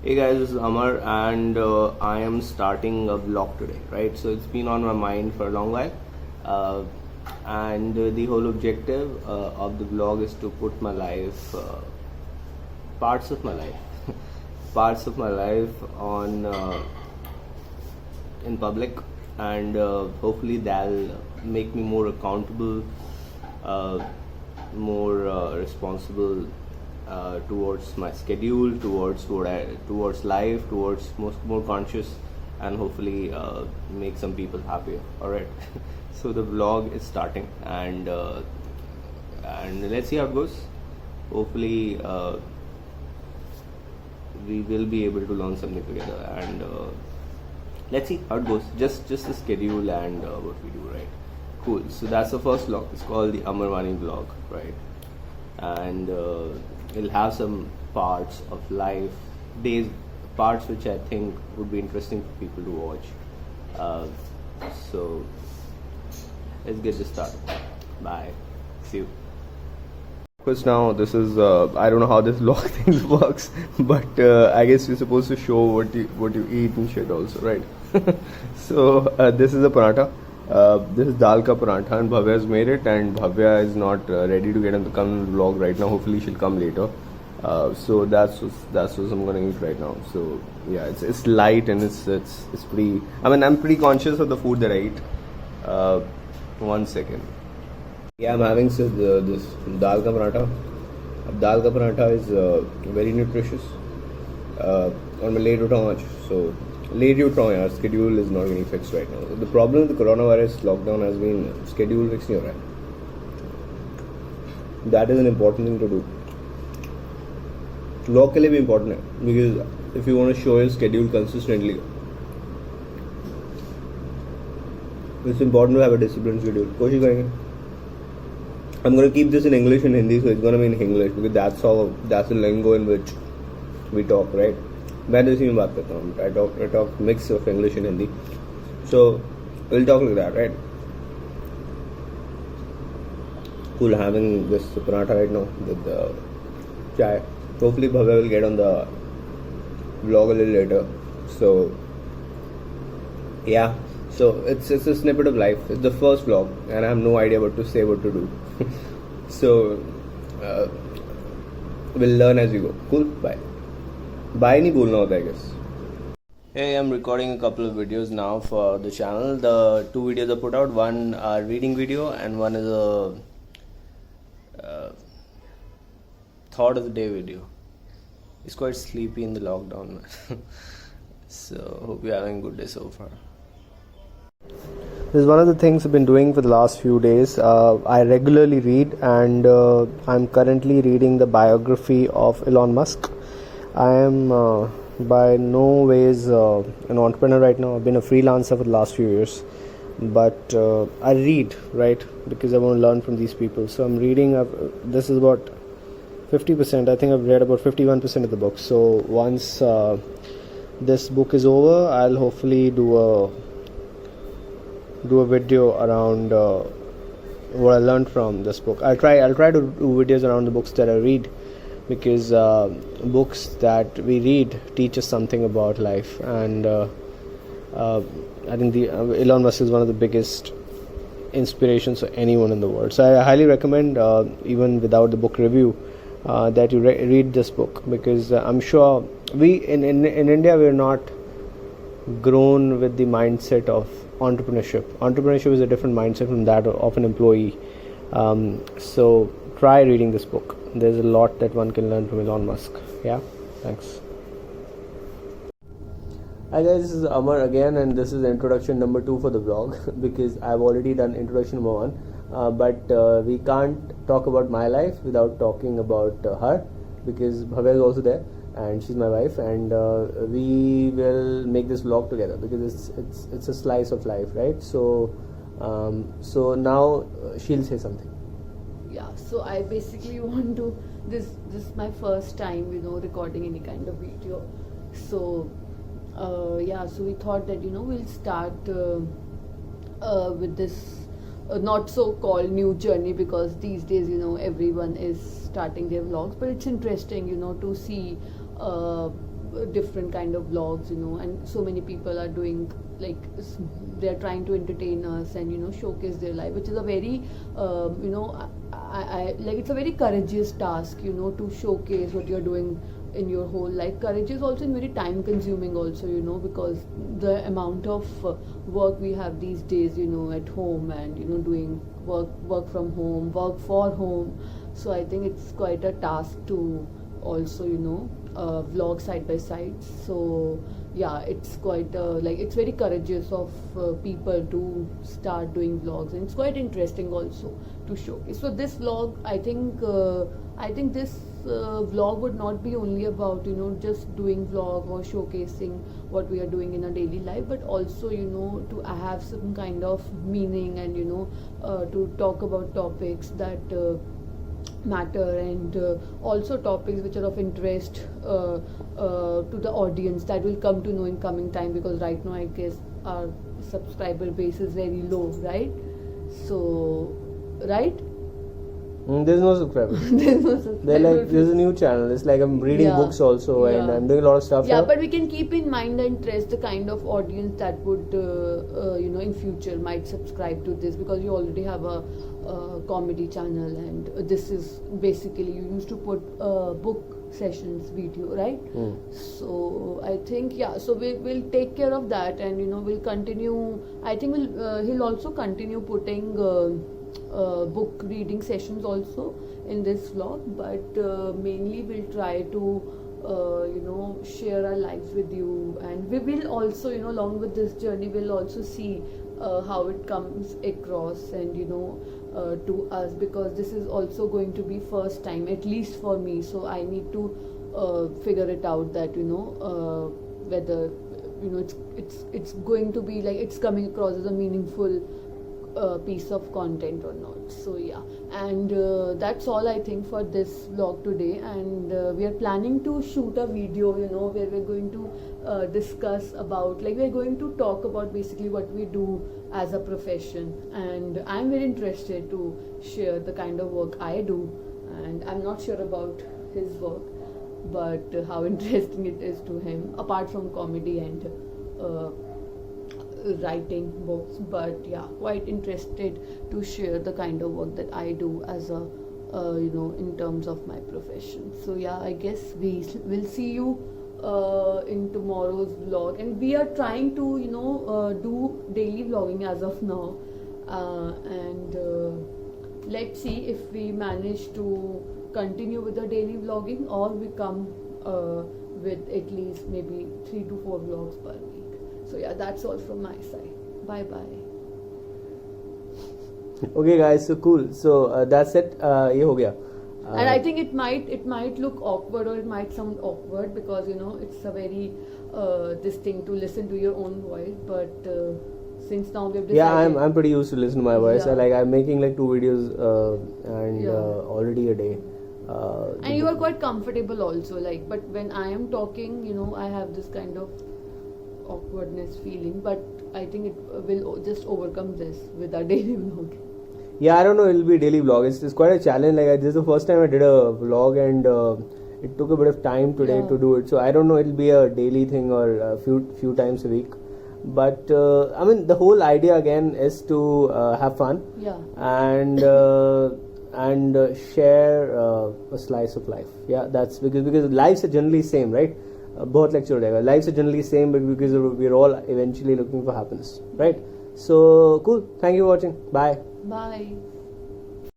Hey guys, this is Amar and I am starting a vlog today, right? So it's been on my mind for a long while, and the whole objective of the vlog is to put my life, parts of my life, parts of my life on in public, and hopefully that'll make me more accountable, more responsible towards my schedule, towards life, towards more conscious, and hopefully make some people happier. All right. So the vlog is starting, and let's see how it goes. Hopefully, we will be able to learn something together, and let's see how it goes. Just the schedule and what we do, right? Cool. So that's the first vlog. It's called the Amar Vani vlog, right? And it'll have some parts of life, parts which I think would be interesting for people to watch. So let's get this started. Bye. See you. Because now this is I don't know how this vlog thing works, but I guess you're supposed to show what you eat and shit also, right? So this is a paratha. This is dal ka paratha, and Bhavya has made it, and Bhavya is not ready to get on the vlog right now. Hopefully she'll come later. So that's what I'm gonna eat right now. So yeah, it's light and it's pretty. I mean, I'm pretty conscious of the food that I eat. 1 second. Yeah, I'm having this dal ka paratha. Dal ka paratha is very nutritious. और मैं late उठा हूँ आज, so late ही उठ रहा हूँ यार. Schedule is not getting fixed right now. The problem with the coronavirus lockdown has been schedule fix नहीं हो रहा है. That is an important thing to do. Vlog के लिए भी important है, because if you want to show your schedule consistently, it's important to have a disciplined schedule. कोशिश करेंगे. I'm going to keep this in English and Hindi, so it's going to be in English because that's the lingo in which we talk, right? मैं तो इसी में बात करता हूँ. I talk mix of English and Hindi, so we'll talk like that, right? Cool. Having this paratha right now with chai. Hopefully Bhavya will get on the vlog a little later. So yeah, so it's a snippet of life. It's the first vlog, and I have no idea what to say, what to do. So we'll learn as we go. Cool. Bye. Bye नहीं बोलना होता है, I guess. Hey, I'm recording a couple of videos now for the channel. The 2 videos I put out, one are reading video and one is a thought of the day video. It's quite sleepy in the lockdown, man. So hope you're having a good day so far. This is one of the things I've been doing for the last few days. I regularly read, and I'm currently reading the biography of Elon Musk. I am by no ways an entrepreneur right now. I've been a freelancer for the last few years, but I read, right, because I want to learn from these people. So I'm reading. This is about 50%. I think I've read about 51% of the book. So once this book is over, I'll hopefully do a video around what I learned from this book. I'll try to do videos around the books that I read, because books that we read teach us something about life, and I think Elon Musk is one of the biggest inspirations for anyone in the world. So I highly recommend, even without the book review, that you read this book, because I'm sure we in India we're not grown with the mindset of entrepreneurship. Entrepreneurship is a different mindset from that of an employee. So try reading this book. There's a lot that one can learn from Elon Musk. Yeah, thanks. Hi guys, this is Amar again, and this is introduction number 2 for the vlog because I've already done introduction number 1, but we can't talk about my life without talking about her, because Bhavya is also there and she's my wife, and we will make this vlog together because it's a slice of life, right? So now she'll say something. Yeah, so I basically want to, this is my first time, recording any kind of video. So yeah, so we thought that we'll start with this not so called new journey, because these days everyone is starting their vlogs, but it's interesting to see different kind of vlogs, you know, and so many people are doing like they're trying to entertain us and, you know, showcase their life, which is a very you know, I like, it's a very courageous task, you know, to showcase what you're doing in your whole life. Courage is also very time consuming also, you know, because the amount of work we have these days, you know, at home, and, you know, doing work from home, work for home. So I think it's quite a task to also, you know, vlog side by side. So yeah, it's quite like, it's very courageous of people to start doing vlogs, and it's quite interesting also to showcase. So this vlog, I think this vlog would not be only about, you know, just doing vlog or showcasing what we are doing in our daily life, but also, you know, to have some kind of meaning, and, you know, to talk about topics that matter, and also topics which are of interest to the audience that will come to know in coming time, because right now I guess our subscriber base is very low, right? So, right? There's no subscribers. There's no subscriber. They're like, there's a new channel. It's like I'm reading Yeah. books also, and Yeah. I'm doing a lot of stuff. Yeah, here. but we can keep in mind and interest the kind of audience that would, you know, in future might subscribe to this, because you already have a comedy channel, and this is basically, you used to put book sessions video, right? So I think, yeah, so we'll take care of that, and, you know, we'll continue. I think he'll also continue putting book reading sessions also in this vlog, but mainly we'll try to you know, share our lives with you, and we will also, you know, along with this journey, we'll also see how it comes across, and, you know, to us, because this is also going to be first time, at least for me. So I need to figure it out, that, you know, whether, you know, it's going to be like, it's coming across as a meaningful piece of content or not. So yeah, and that's all I think for this vlog today, and we are planning to shoot a video, you know, where we're going to discuss about, like, we're going to talk about basically what we do as a profession, and I'm very interested to share the kind of work I do, and I'm not sure about his work, but how interesting it is to him, apart from comedy and writing books. But yeah, quite interested to share the kind of work that I do as a you know, in terms of my profession. So yeah, I guess we will see you in tomorrow's vlog, and we are trying to, you know, do daily vlogging as of now, and let's see if we manage to continue with the daily vlogging, or we come with at least maybe 3 to 4 vlogs per week. So yeah, that's all from my side. Bye bye. Okay, guys. So cool. So that's it. ये हो गया. And I think it might look awkward, or it might sound awkward, because, you know, it's a very this thing to listen to your own voice. But since now we've decided. Yeah, I'm pretty used to listen to my voice. Yeah. Like, I'm making like 2 videos and Yeah. already a day. And you are quite comfortable also, like, but when I am talking, you know, I have this kind of awkwardness feeling, but I think it will just overcome this with our daily vlog. Yeah, I don't know. It'll be a daily vlog. It's quite a challenge. Like, this is the first time I did a vlog, and it took a bit of time today Yeah. to do it. So I don't know. It'll be a daily thing or a few times a week. But I mean, the whole idea again is to have fun Yeah. and share a slice of life. Yeah, that's because lives are generally same, right? बहुत lecture हो जाएगा. Lives are generally same, but because we're all eventually looking for happiness, right? So cool. Thank you for watching. Bye. Bye.